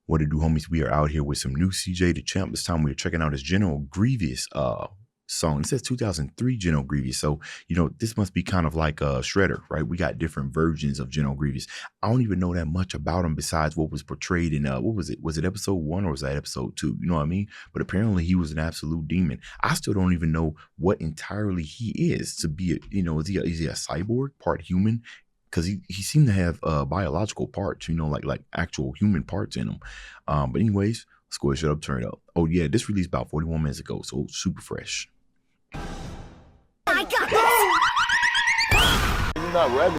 What it do, homies? We are out here with some new CJ Dachamp. This time we are checking out his General Grievous song. It says 2003 General Grievous. So, you know, this must be kind of like a Shredder, right? We got different versions of General Grievous. I don't even know that much about him besides what was portrayed in, what was it? Was it episode 1 or was that episode 2? You know what I mean? But apparently he was an absolute demon. I still don't even know what entirely he is to be, is he a cyborg, part human? Because he seemed to have biological parts, like actual human parts in him. But anyways, let's go ahead, shut up, turn it up. Oh yeah, this released about 41 minutes ago, so super fresh. I got this. You're not ready.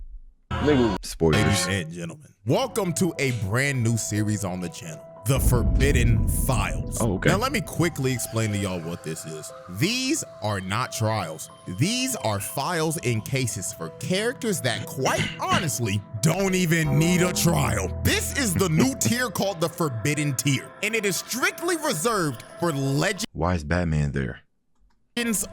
Nigga. Spoilers. Ladies and gentlemen, welcome to a brand new series on the channel, The Forbidden Files. Oh, okay. Now let me quickly explain to y'all what this is. These are not trials. These are files in cases for characters that quite honestly don't even need a trial. This is the new tier called the Forbidden Tier, and it is strictly reserved for legends. Why is Batman there?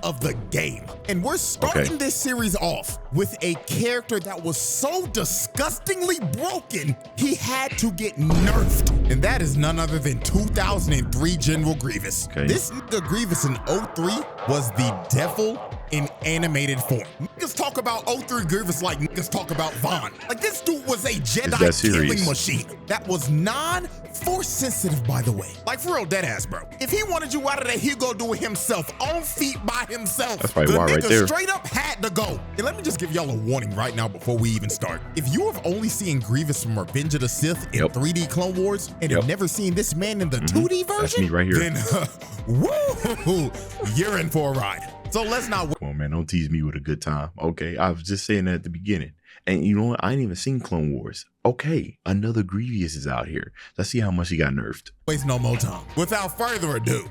Of the game. And we're starting this series off with a character that was so disgustingly broken, he had to get nerfed. And that is none other than 2003 General Grievous. This nigga Grievous in 03 was the devil in animated form. Niggas talk about 03 Grievous like niggas talk about Vaughn. Like, this dude was a Jedi killing machine that was non-force sensitive, by the way. Like, for real, deadass, bro. If he wanted you out of there, he'd go do it himself, on feet by himself. That's probably why right there. Straight up had to go. And let me just give y'all a warning right now before we even start. If you have only seen Grievous from Revenge of the Sith in 3D Clone Wars and have never seen this man in the 2D version, that's me right here. Then woo, you're in for a ride. So let's not. Come on, man, don't tease me with a good time. Okay, I was just saying that at the beginning. And you know what? I ain't even seen Clone Wars. Okay, another Grievous is out here. Let's see how much he got nerfed. Waste no more time. Without further ado.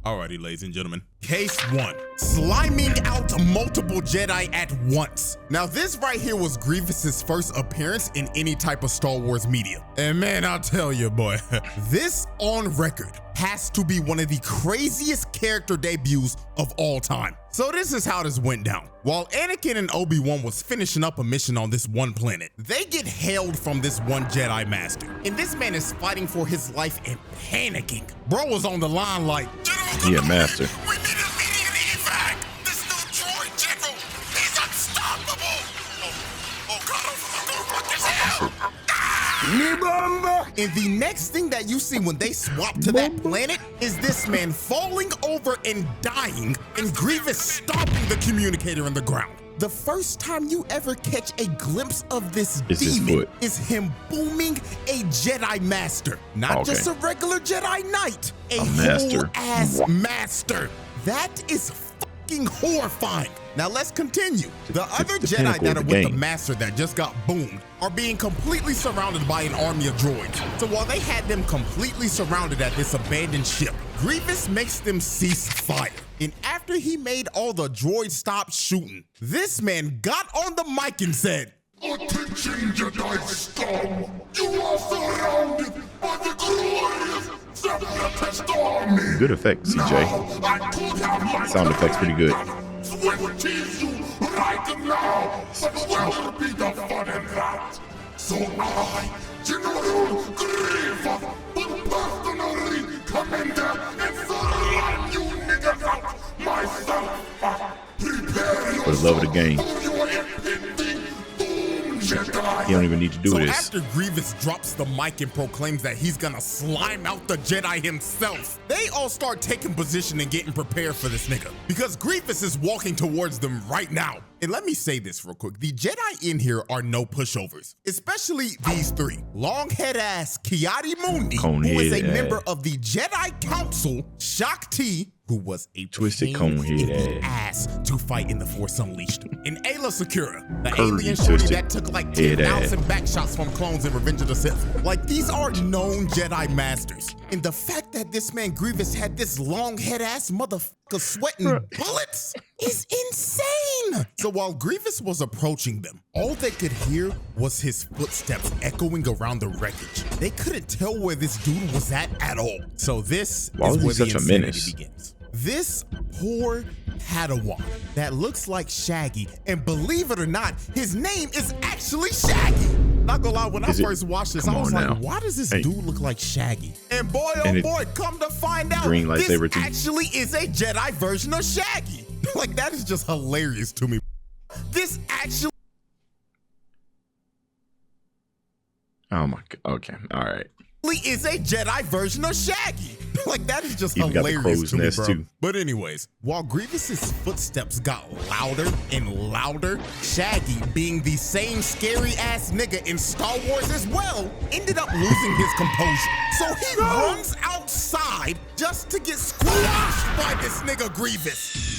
Alrighty, ladies and gentlemen. Case 1, sliming out multiple Jedi at once. Now this right here was Grievous's first appearance in any type of Star Wars media. And man, I'll tell you, boy, this on record has to be one of the craziest character debuts of all time. So this is how this went down. While Anakin and Obi-Wan was finishing up a mission on this one planet, they get hailed from this one Jedi Master. And this man is fighting for his life and panicking. Bro was on the line like, yeah, Master. We need immediate evac. This new droid general, he's unstoppable. Oh God, what the hell? And the next thing that you see when they swap to that planet is this man falling over and dying, and Grievous stomping the communicator in the ground. The first time you ever catch a glimpse of this demon is him booming a Jedi Master. Not just a regular Jedi Knight, a whole-ass master. That is fucking horrifying. Now let's continue. The other Jedi that are with the Master that just got boomed are being completely surrounded by an army of droids. So while they had them completely surrounded at this abandoned ship, Grievous makes them cease fire. And after he made all the droids stop shooting, this man got on the mic and said, "Attention, Jedi scum! You are surrounded by the glorious Separatist army." Good effects, CJ. Sound effects pretty good. Tease you right now, but where will be the fun in that? So I, General Grievous, will personally come in there and run you niggas out myself. Prepare yourself. For the love of the game. You don't even need to do this. After Grievous drops the mic and proclaims that he's gonna slime out the Jedi himself, they all start taking position and getting prepared for this nigga, because Grievous is walking towards them right now. And let me say this real quick. The Jedi in here are no pushovers, especially these three. Longhead ass Kiadi Mundi, who is a member of the Jedi Council, Shakti, who was a twisted conehead ass to fight in the Force Unleashed, and Ayla Secura, the alien shorty that took like 10,000 backshots from clones in Revenge of the Sith. Like, these are known Jedi Masters. And the fact that this man Grievous had this long head ass motherfucker sweating bullets is insane. So while Grievous was approaching them, all they could hear was his footsteps echoing around the wreckage. They couldn't tell where this dude was at all. So this is where the insanity begins. This poor Padawan that looks like Shaggy, and believe it or not, his name is actually Shaggy. Not gonna lie, when I Is it- first watched this, come I was on like, now. why does this Hey. dude look like Shaggy? And boy, oh And it- boy, come to find out, green this lightsaber too. actually is a Jedi version of Shaggy. Like, that is just hilarious to me. This actually Oh my god. Okay. All right. is a Jedi version of Shaggy. Like, that is just Even got the hilarious crow's to me, nest, bro. too. But anyways, while Grievous's footsteps got louder and louder, Shaggy, being the same scary-ass nigga in Star Wars as well, ended up losing his composure. So he runs outside just to get squashed by this nigga Grievous.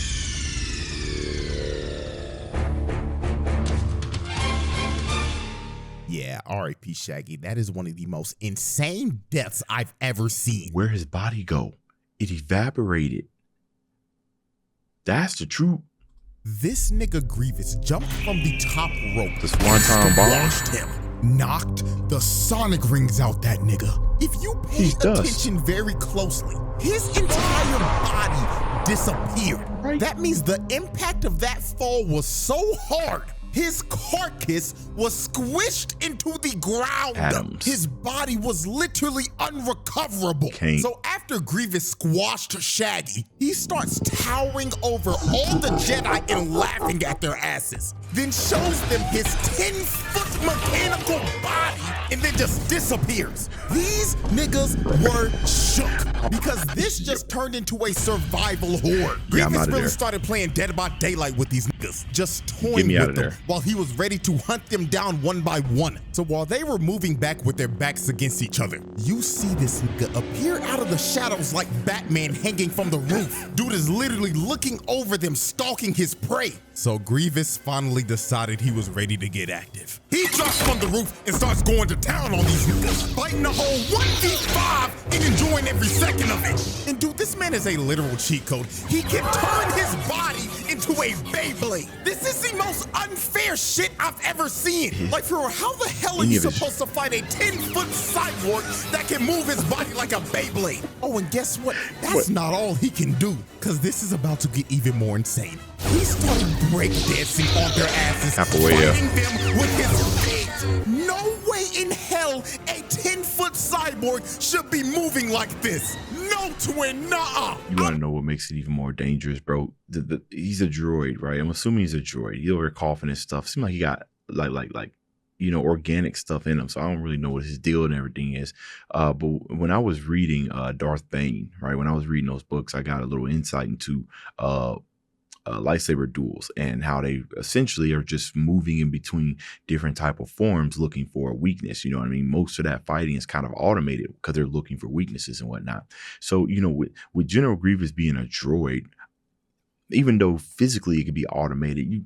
Yeah, R.I.P. Shaggy. That is one of the most insane deaths I've ever seen. Where his body go? It evaporated. That's the truth. This nigga Grievous jumped from the top rope. The Swanton bomb. Squashed him. Knocked the sonic rings out that nigga. If you pay He's dust. attention very closely, his entire body disappeared. Right. That means the impact of that fall was so hard, his carcass was squished into the ground. Atoms. His body was literally unrecoverable. Can't. So after Grievous squashed Shaggy, he starts towering over all the Jedi and laughing at their asses. Then shows them his 10-foot mechanical body and then just disappears. These niggas were shook because this just turned into a survival horde. Yeah, I'm Grievous outta really there. started playing Dead by Daylight with these niggas, just toying Get me with outta them there. while he was ready to hunt them down one by one. So while they were moving back with their backs against each other, you see this nigga appear out of the shadows like Batman hanging from the roof. Dude is literally looking over them, stalking his prey. So Grievous finally decided he was ready to get active. He drops from the roof and starts going to town on these niggas, fighting the whole 1v5 and enjoying every second of it. And dude, this man is a literal cheat code. He can turn his body into a Beyblade. This is the most unfair shit I've ever seen. Like, for real, how the hell are Any you of his- supposed to fight a 10-foot cyborg that can move his body like a Beyblade? Oh, and guess what? That's not all he can do, because this is about to get even more insane. He started breakdancing on their asses, Capoeira. fighting them with his feet. No way in hell a 10-foot cyborg should be moving like this. No twin, nah. You want to know what makes it even more dangerous, bro? He's a droid, right? I'm assuming he's a droid. He's over here coughing and stuff. Seems like he got like organic stuff in him. So I don't really know what his deal and everything is. But when I was reading Darth Bane, right? When I was reading those books, I got a little insight into lightsaber duels and how they essentially are just moving in between different type of forms looking for a weakness. You know what I mean? Most of that fighting is kind of automated because they're looking for weaknesses and whatnot. So, you know, with General Grievous being a droid, even though physically it could be automated,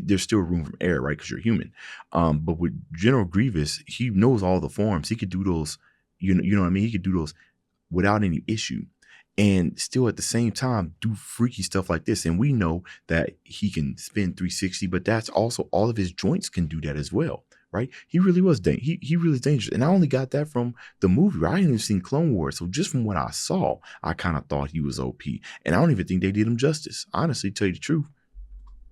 there's still room for error, right? Because you're human. But with General Grievous, he knows all the forms. He could do those, you know what I mean? He could do those without any issue. And still at the same time do freaky stuff like this. And we know that he can spin 360, but that's also all of his joints can do that as well, right? He really was he really is dangerous. And I only got that from the movie. Right? I hadn't even seen Clone Wars. So just from what I saw, I kind of thought he was OP. And I don't even think they did him justice. Honestly, to tell you the truth.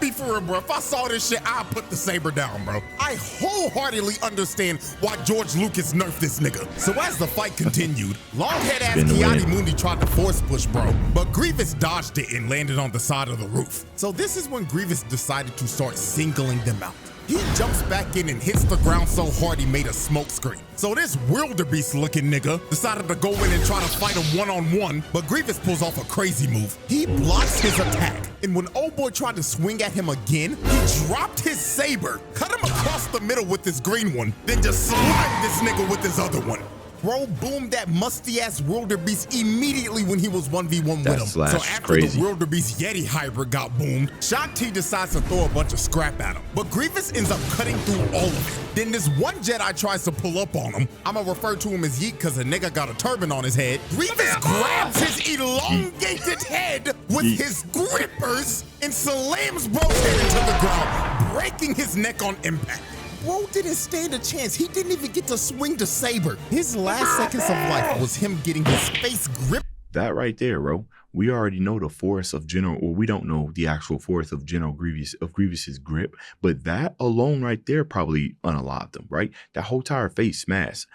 Be for real, bro. If I saw this shit, I'd put the saber down, bro. I wholeheartedly understand why George Lucas nerfed this nigga. So as the fight continued, long-head-ass Been the Kiani winner. Mundi tried to force push, bro, but Grievous dodged it and landed on the side of the roof. So this is when Grievous decided to start singling them out. He jumps back in and hits the ground so hard he made a smoke screen. So this wildebeest looking nigga decided to go in and try to fight him one-on-one, but Grievous pulls off a crazy move. He blocks his attack, and when old boy tried to swing at him again, he dropped his saber, cut him across the middle with his green one, then just slimed this nigga with his other one. Bro boomed that musty-ass wildebeest immediately when he was 1v1 with him. So after crazy. the wildebeest Yeti hybrid got boomed, Shanti decides to throw a bunch of scrap at him. But Grievous ends up cutting through all of it. Then this one Jedi tries to pull up on him. I'ma refer to him as Yeet because the nigga got a turban on his head. Grievous grabs his elongated head with his grippers and slams bro's head into the ground, breaking his neck on impact. Bro didn't stand a chance. He didn't even get to swing the saber. His last seconds of life was him getting his face gripped. That right there, bro, we already know the force of General, or we don't know the actual force of Grievous's grip, but that alone right there probably unalive him, right? That whole entire face smash,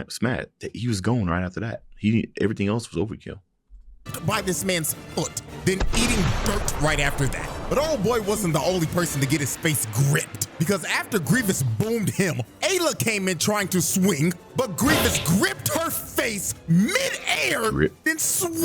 smash. He was gone right after that. Everything else was overkill. By this man's foot, then eating dirt right after that. But old boy wasn't the only person to get his face gripped, because after Grievous boomed him, Ayla came in trying to swing, but Grievous gripped her face mid-air, then swapped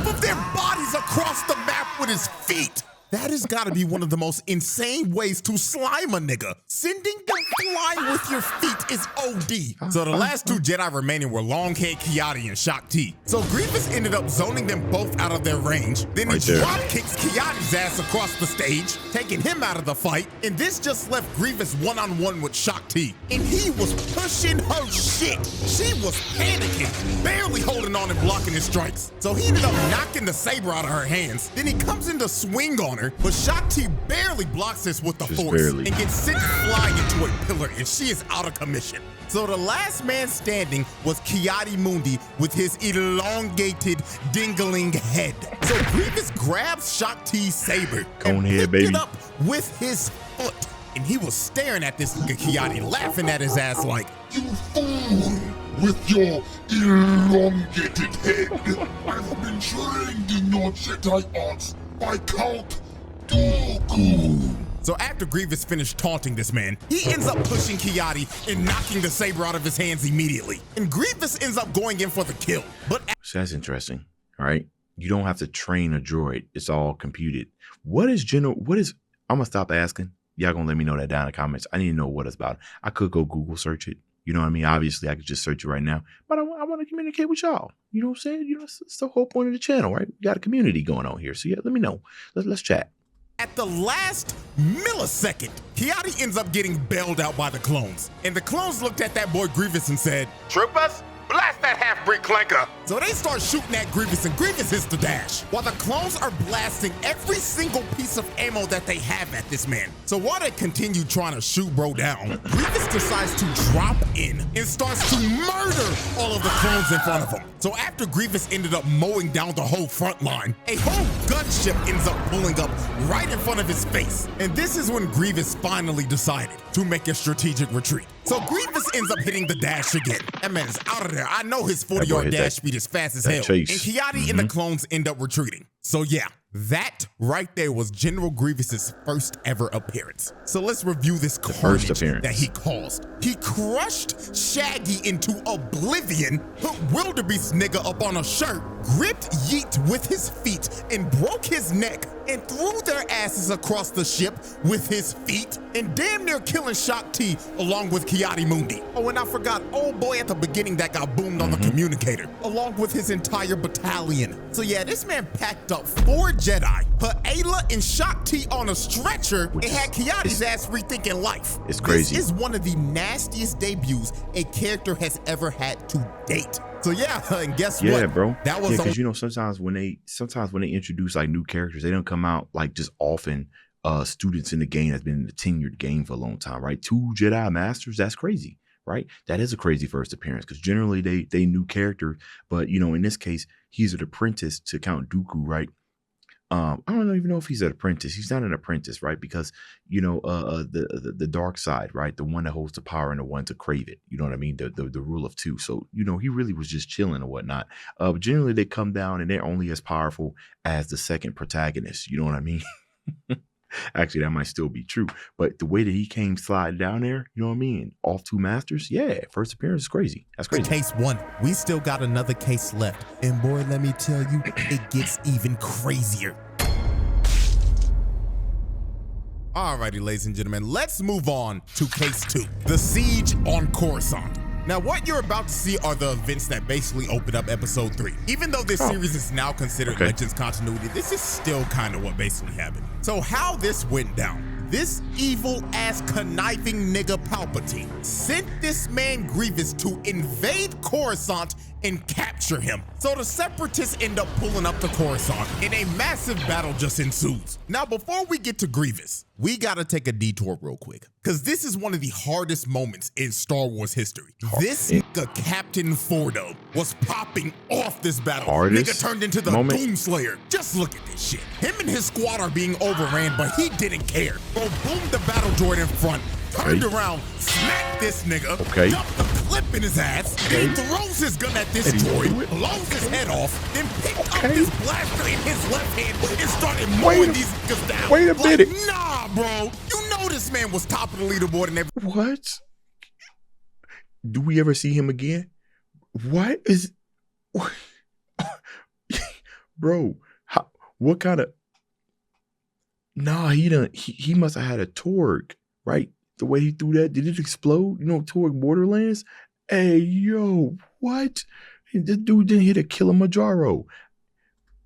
both of their bodies across the map with his feet. That has got to be one of the most insane ways to slime a nigga. Sending them flying with your feet is OD. So the last two Jedi remaining were Longhead Kiadi and Shaak Ti. So Grievous ended up zoning them both out of their range. Then he drop kicks Kiadi's ass across the stage, taking him out of the fight. And this just left Grievous one-on-one with Shaak Ti. And he was pushing her shit. She was panicking, barely holding on and blocking his strikes. So he ended up knocking the saber out of her hands. Then he comes in to swing on her, but Shaak Ti barely blocks this with the force and gets sent flying into a pillar, and she is out of commission. So the last man standing was Kiadi Mundi with his elongated dingling head. So Grievous grabs Shaak Ti's saber and picked it up with his foot. And he was staring at this nigga Kiadi, laughing at his ass like, "You fool! With your elongated head, I have been trained in your Jedi arts by Count Dooku." So after Grievous finished taunting this man, he ends up pushing Kiadi and knocking the saber out of his hands immediately. And Grievous ends up going in for the kill. But so that's interesting, all right? You don't have to train a droid. It's all computed. I'm gonna stop asking. Y'all gonna let me know that down in the comments. I need to know what it's about. I could go Google search it. You know what I mean? Obviously, I could just search it right now. But I want to communicate with y'all. You know what I'm saying? You know, it's the whole point of the channel, right? We got a community going on here. So yeah, let me know. Let's chat. At the last millisecond, Kiadi ends up getting bailed out by the clones. And the clones looked at that boy Grievous and said, "Troopers, blast that half-breed clanker." So they start shooting at Grievous, and Grievous hits the dash, while the clones are blasting every single piece of ammo that they have at this man. So while they continue trying to shoot bro down, Grievous decides to drop in and starts to murder all of the clones in front of him. So after Grievous ended up mowing down the whole front line, a whole gunship ends up pulling up right in front of his face. And this is when Grievous finally decided to make a strategic retreat. So Grievous ends up hitting the dash again. That man is out of there. I know his 40-yard dash speed is fast as hell. And Kiadi and the clones end up retreating. So yeah, that right there was General Grievous's first ever appearance. So let's review this carnage that he caused. He crushed Shaggy into oblivion, put Wildebeest nigga up on a shirt, gripped Yeet with his feet, and broke his neck, and threw their asses across the ship with his feet, and damn near killing Shaak Ti along with Kiadi Mundi. Oh, and I forgot old boy at the beginning that got boomed on the communicator, along with his entire battalion. So yeah, this man packed up 4 Jedi, put Ayla and Shaak Ti on a stretcher, and had Kiadi's ass rethinking life. It's crazy. This is one of the nastiest debuts a character has ever had to date. So yeah, and guess what? Yeah, bro. That was because you know sometimes when they introduce like new characters, they don't come out like just often students in the game that's been in the tenured game for a long time, right? 2 Jedi Masters, that's crazy, right? That is a crazy first appearance because generally they new character, but you know in this case he's an apprentice to Count Dooku, right? I don't even know if he's an apprentice. He's not an apprentice, right? Because you know, the dark side, right? The one that holds the power and the one to crave it. You know what I mean? The rule of 2. So you know, he really was just chilling or whatnot. But generally, they come down and they're only as powerful as the second protagonist. You know what I mean? Actually, that might still be true. But the way that he came sliding down there, you know what I mean? Off 2 masters, yeah. First appearance is crazy. That's crazy. Case 1, we still got another case left. And boy, let me tell you, it gets even crazier. Alrighty, ladies and gentlemen, let's move on to case 2, the siege on Coruscant. Now, what you're about to see are the events that basically open up episode 3. Even though this series is now considered Legends continuity, this is still kind of what basically happened. So how this went down. This evil-ass conniving nigga Palpatine sent this man Grievous to invade Coruscant and capture him. So the separatists end up pulling up to Coruscant and a massive battle just ensues. Now, before we get to Grievous, we gotta take a detour real quick, because this is one of the hardest moments in Star Wars history. This nigga Captain Fordo was popping off this battle. Nigga turned into the Doomslayer. Just look at this shit. Him and his squad are being overran, but he didn't care. Bro, boomed the battle droid in front, turned around, smacked this nigga, dumped the clip in his ass, and he throws his gun at this droid, blows his head off, then picked up his blaster in his left hand and started mowing these niggas down. Wait a minute. Nah, bro. You know this man was top of the leaderboard and everything. What? Do we ever see him again? What is... Bro, what kind of... Nah, he must have had a Torg, right? The way he threw that, did it explode? You know, Torg Borderlands? Hey, yo, what? This dude didn't hit a Kilimanjaro.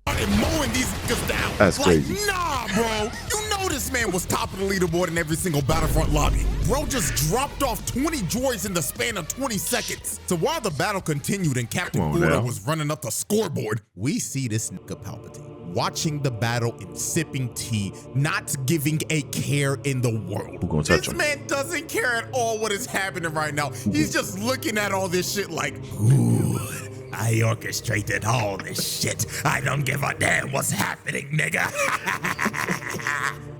Mowing these niggas down. That's crazy. Nah, bro. You know this man was top of the leaderboard in every single Battlefront lobby. Bro just dropped off 20 droids in the span of 20 seconds. So while the battle continued and Captain Fordo was running up the scoreboard, we see this nigga Palpatine watching the battle and sipping tea, not giving a care in the world. Who gonna touch him? This man doesn't care at all what is happening right now. He's just looking at all this shit like, good. I orchestrated all this shit. I don't give a damn what's happening, nigga.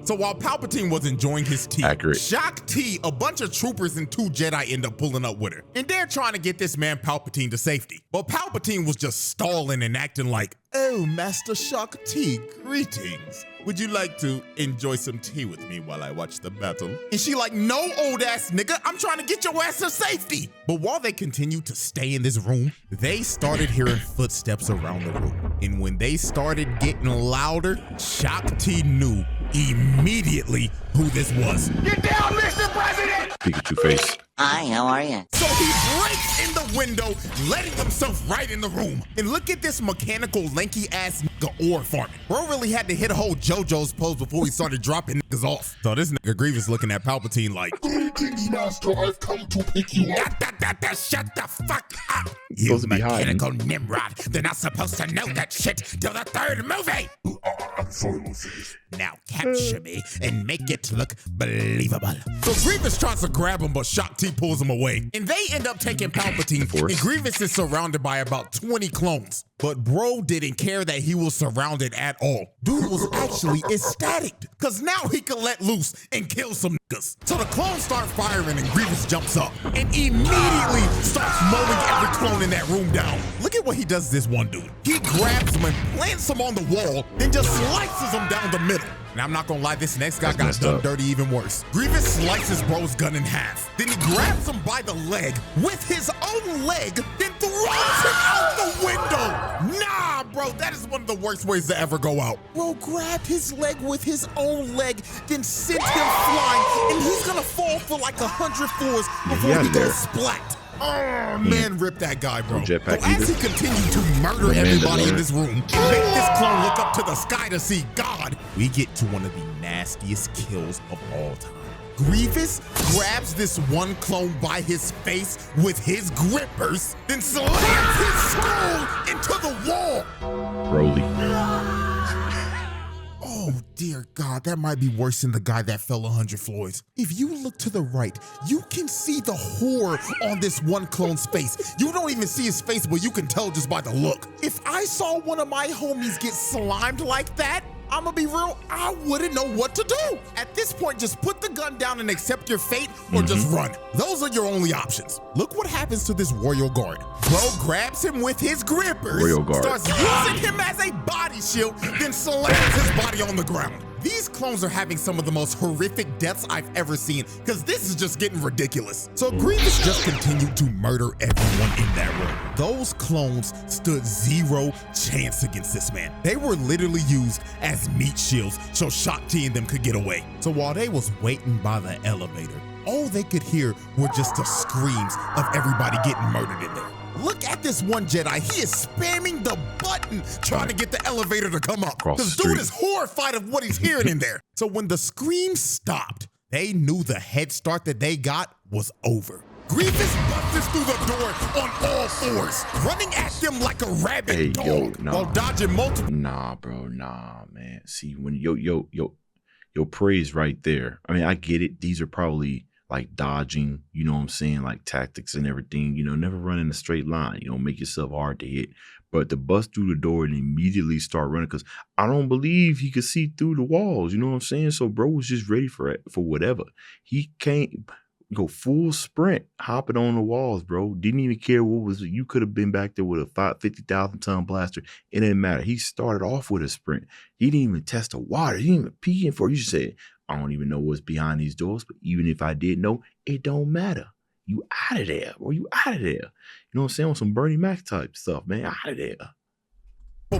So while Palpatine was enjoying his tea, Shock T, a bunch of troopers and 2 Jedi end up pulling up with her. And they're trying to get this man Palpatine to safety. But Palpatine was just stalling and acting like, oh, Master Shock T, greetings. Would you like to enjoy some tea with me while I watch the battle? And she like, no, old ass nigga, I'm trying to get your ass to safety. But while they continued to stay in this room, they started hearing footsteps around the room. And when they started getting louder, Shock T knew immediately who this was. Get down, Mr. President! Pikachu face. Hi, how are you? So he breaks in the window, letting himself right in the room. And look at this mechanical, lanky-ass nigga ore farming. Bro really had to hit a whole JoJo's pose before he started dropping niggas off. So this nigga Grievous looking at Palpatine like, greetings, Master, I've come to pick you up. Shut the fuck up. You mechanical Nimrod. They're not supposed to know that shit till the 3rd movie. I'm sorry, Lucius. Now capture me and make it look believable. So Grievous tries to grab him, but Shock T pulls him away. And they end up taking Palpatine, and Grievous is surrounded by about 20 clones. But bro didn't care that he was surrounded at all. Dude was actually ecstatic, because now he could let loose and kill some niggas. So the clones start firing and Grievous jumps up and immediately starts mowing every clone in that room down. Look at what he does to this one dude. He grabs him and plants him on the wall, then just slices him down the middle. And I'm not gonna lie, this next guy got done dirty even worse. Grievous slices bro's gun in half. Then he grabs him by the leg with his own leg, then throws him out the window. Nah, bro, that is one of the worst ways to ever go out. Bro grabbed his leg with his own leg, then sent him flying, and he's gonna fall for like 100 floors before he goes splat. Oh, man, rip that guy, bro. So as he continued to murder everybody in this room and make this clone look up to the sky to see God, we get to one of the nastiest kills of all time. Grievous grabs this one clone by his face with his grippers, then slams his skull into the wall. Broly. Oh, dear God, that might be worse than the guy that fell 100 floors. If you look to the right, you can see the horror on this one clone's face. You don't even see his face, but you can tell just by the look. If I saw one of my homies get slimed like that, I'ma be real, I wouldn't know what to do. At this point, just put the gun down and accept your fate or just run. Those are your only options. Look what happens to this Royal Guard. Bro grabs him with his grippers, starts using him as a body shield, then slams his body on the ground. These clones are having some of the most horrific deaths I've ever seen, because this is just getting ridiculous. So Grievous just continued to murder everyone in that room. Those clones stood 0 chance against this man. They were literally used as meat shields so Shock T and them could get away. So while they was waiting by the elevator, all they could hear were just the screams of everybody getting murdered in there. Look at this one Jedi. He is spamming the button trying to get the elevator to come up. This dude is horrified of what he's hearing in there. So when the scream stopped, they knew the head start that they got was over. Grievous busts through the door on all fours, running at them like a rabid dog while dodging multiple. Nah, bro, nah, man. See, when your praise right there. I mean, I get it. These are probably like dodging, you know what I'm saying, like tactics and everything. You know, never run in a straight line. You know, make yourself hard to hit. But to bust through the door and immediately start running, because I don't believe he could see through the walls. You know what I'm saying? So bro was just ready for it, for whatever. He can't go full sprint, hopping on the walls, bro. Didn't even care what was. You could have been back there with a 50,000 ton blaster. It didn't matter. He started off with a sprint. He didn't even test the water. He didn't even pee in for it. You just said, I don't even know what's behind these doors, but even if I did know, it don't matter. You out of there, bro. You out of there. You know what I'm saying? On some Bernie Mac type stuff, man. Out of there.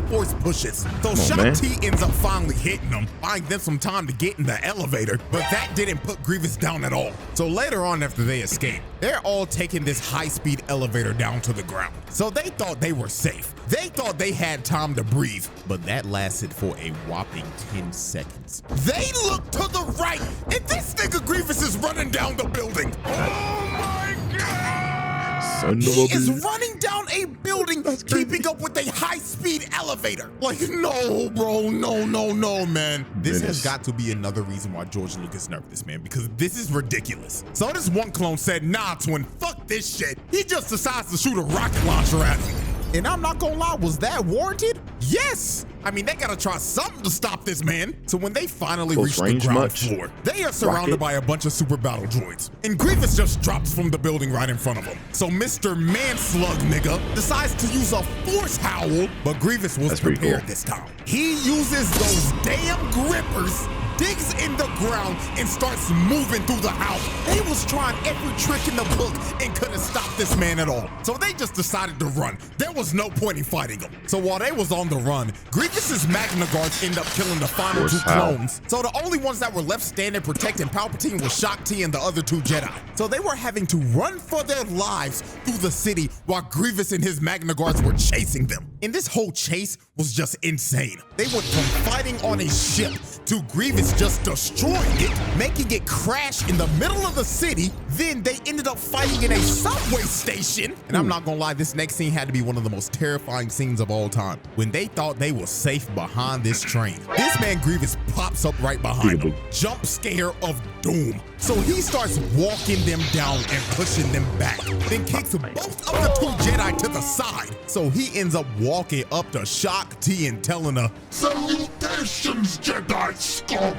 Force pushes. So Shock T ends up finally hitting them, buying them some time to get in the elevator, but that didn't put Grievous down at all. So later on, after they escape, they're all taking this high-speed elevator down to the ground. So they thought they were safe. They thought they had time to breathe, but that lasted for a whopping 10 seconds. They look to the right, and this nigga Grievous is running down the building. Oh my God! He is running down a building, keeping up with a high-speed elevator. Like, no, bro, no, man. This has got to be another reason why George Lucas nerfed this, man, because this is ridiculous. So this one clone said, nah, twin, fuck this shit. He just decides to shoot a rocket launcher at me. And I'm not gonna lie, was that warranted? Yes! I mean, they gotta try something to stop this man. So when they finally reach the ground floor, they are surrounded by a bunch of super battle droids. And Grievous just drops from the building right in front of them. So Mr. Manslug nigga decides to use a force howl, but Grievous was prepared this time. He uses those damn grippers, digs in the ground, and starts moving through the house. They was trying every trick in the book and couldn't stop this man at all. So they just decided to run. There was no point in fighting him. So while they was on the run, Grievous's Magna Guards end up killing the final two clones. So the only ones that were left standing protecting Palpatine was Shock T and the other two Jedi. So they were having to run for their lives through the city while Grievous and his Magna Guards were chasing them. And this whole chase was just insane. They went from fighting on a ship to Grievous just destroying it, making it crash in the middle of the city. Then they ended up fighting in a subway station. And I'm not gonna lie, this next scene had to be one of the most terrifying scenes of all time. When they thought they were safe behind this train, this man Grievous pops up right behind them. Jump scare of doom. So he starts walking them down and pushing them back, then kicks both of the two Jedi to the side. So he ends up walking up to Shock T and telling her, "Salutations, Jedi scum!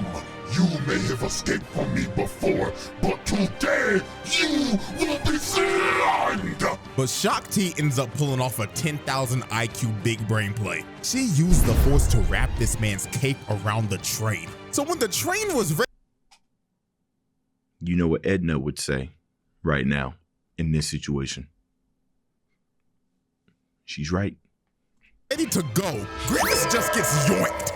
You may have escaped from me before, but today you will be slimed!" But Shock T ends up pulling off a 10,000 IQ big brain play. She used the Force to wrap this man's cape around the train. So when the train was ready, you know what Edna would say right now in this situation. She's right. Ready to go, Grievous just gets yoinked.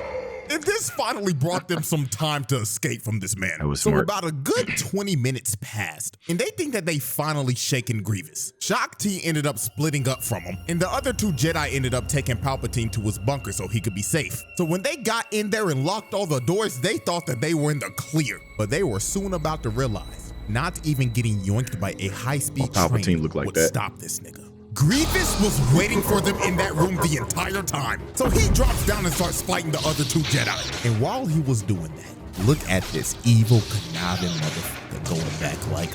And this finally brought them some time to escape from this man. That was so smart. About a good 20 minutes passed, and they think that they finally shaken Grievous. Shock T ended up splitting up from him, and the other two Jedi ended up taking Palpatine to his bunker so he could be safe. So when they got in there and locked all the doors, they thought that they were in the clear, but they were soon about to realize not even getting yoinked by a high-speed train would stop this nigga. Grievous was waiting for them in that room the entire time. So he drops down and starts fighting the other two Jedi. And while he was doing that, look at this evil, conniving motherfucker going back like,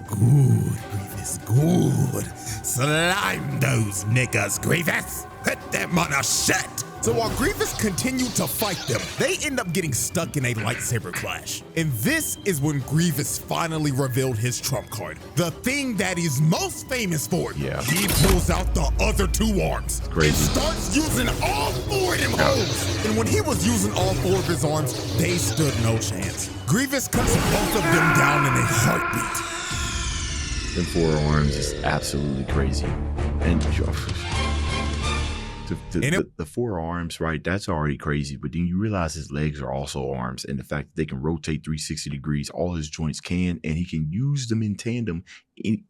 good, Grievous, good. Slime those niggas, Grievous. Put them on a shit. So while Grievous continued to fight them, they end up getting stuck in a lightsaber clash. And this is when Grievous finally revealed his trump card. The thing that he's most famous for. Yeah. He pulls out the other two arms. Crazy. And starts using all four of them hoes. And when he was using all four of his arms, they stood no chance. Grievous cuts both of them down in a heartbeat. Them forearms is absolutely crazy. And the forearms, right, that's already crazy, but then you realize his legs are also arms, and the fact that they can rotate 360 degrees, all his joints can, and he can use them in tandem. And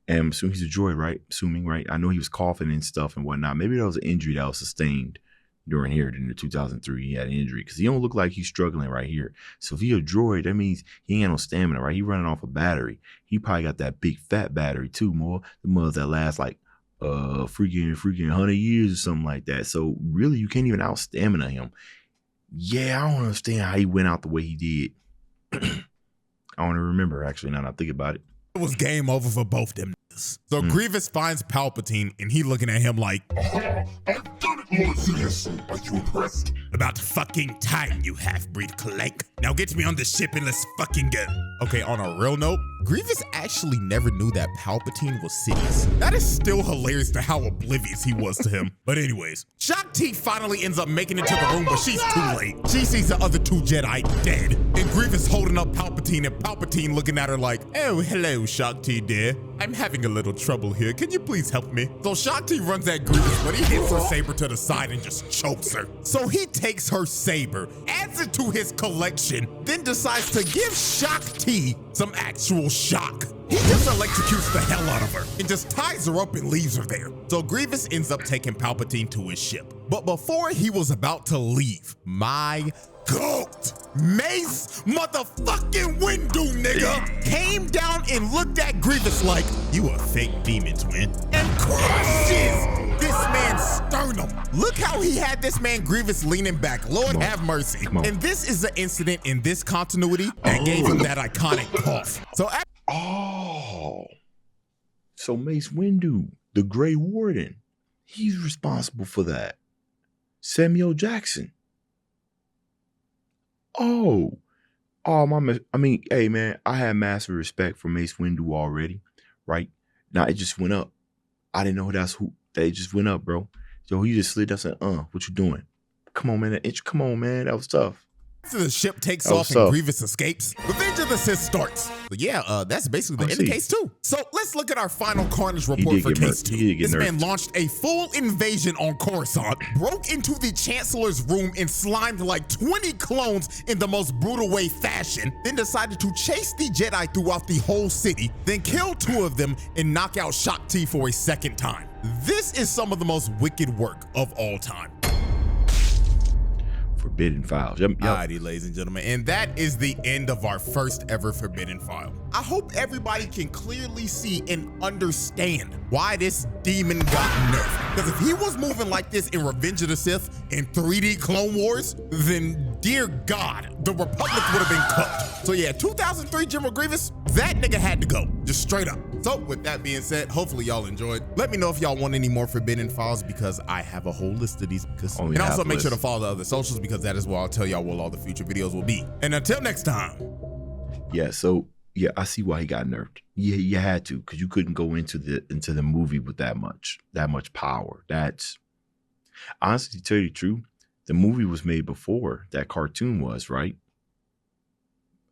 I'm assuming he's a droid, right? I know he was coughing and stuff and whatnot. Maybe that was an injury that was sustained, during here in the 2003 he had an injury because he don't look like he's struggling right here. So if he a droid, that means he ain't got no stamina, right? He running off a battery. He probably got that big fat battery too, more the ones that last like freaking 100 years or something like that. So really you can't even out stamina him. Yeah, I don't understand how he went out the way he did. I don't even remember actually now that I think about it. It was game over for both them niggas. So Grievous finds Palpatine and he looking at him like, Aha! I've done it, Lord Sidious. Are you impressed? about fucking time, you half-breed clank. Now get me on the ship and let's fucking go. Okay, on a real note, Grievous actually never knew that Palpatine was Sidious. That is still hilarious to how oblivious he was to him. But anyways, Shaak Ti finally ends up making it to the room, but she's too late. She sees the other two Jedi dead, and Grievous holding up Palpatine, and Palpatine looking at her like, oh, hello, Shaak Ti dear. I'm having a little trouble here. Can you please help me? So Shaak Ti runs at Grievous, but he hits her saber to the side and just chokes her. So he takes her saber, adds it to his collection, then decides to give Shaak Ti some actual shock. He just electrocutes the hell out of her and just ties her up and leaves her there. So Grievous ends up taking Palpatine to his ship. But before he was about to leave, my goat, Mace motherfucking Windu nigga, came down and looked at Grievous like, you a fake demon twin, and crushes this man's sternum. Look how he had this man Grievous leaning back. Lord have mercy. And this is the incident in this continuity that gave him that iconic cough. So Mace Windu, the Grey Warden, he's responsible for that. Samuel Jackson. I mean, hey man, I had massive respect for Mace Windu already, right? Now it just went up. I didn't know that's who. They just went up, bro. So he just slid up and said, what you doing? Come on, man. Come on, man. That was tough. After the ship takes off and Grievous escapes, Revenge of the Sith starts. But yeah, that's basically the end of Case 2. So let's look at our final Carnage report for Case 2. This man launched a full invasion on Coruscant, broke into the Chancellor's room and slimed like 20 clones in the most brutal way fashion, then decided to chase the Jedi throughout the whole city, then kill 2 of them and knock out Shaak Ti for a second time. This is some of the most wicked work of all time. Forbidden Files. Yep. Alrighty, ladies and gentlemen, and that is the end of our first ever Forbidden File. I hope everybody can clearly see and understand why this demon got nerfed. Because if he was moving like this in Revenge of the Sith in 3D Clone Wars, then dear God, the Republic would have been cooked. So yeah, 2003 General Grievous, that nigga had to go, just straight up. So with that being said, hopefully y'all enjoyed. Let me know if y'all want any more Forbidden Files because I have a whole list of these. And also make sure to follow the other socials because that is where I'll tell y'all what all the future videos will be. And until next time. Yeah, so yeah, I see why he got nerfed. Yeah, you had to, because you couldn't go into the movie with that much power. That's honestly, to tell you the truth, the movie was made before that cartoon was, right?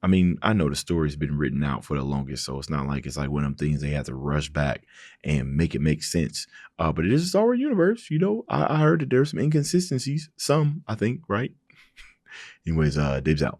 I mean, I know the story's been written out for the longest, so it's not like it's like one of them things they have to rush back and make it make sense. But it is a Star Wars universe, you know. I heard that there's some inconsistencies, some, I think, right? Anyways, Dave's out.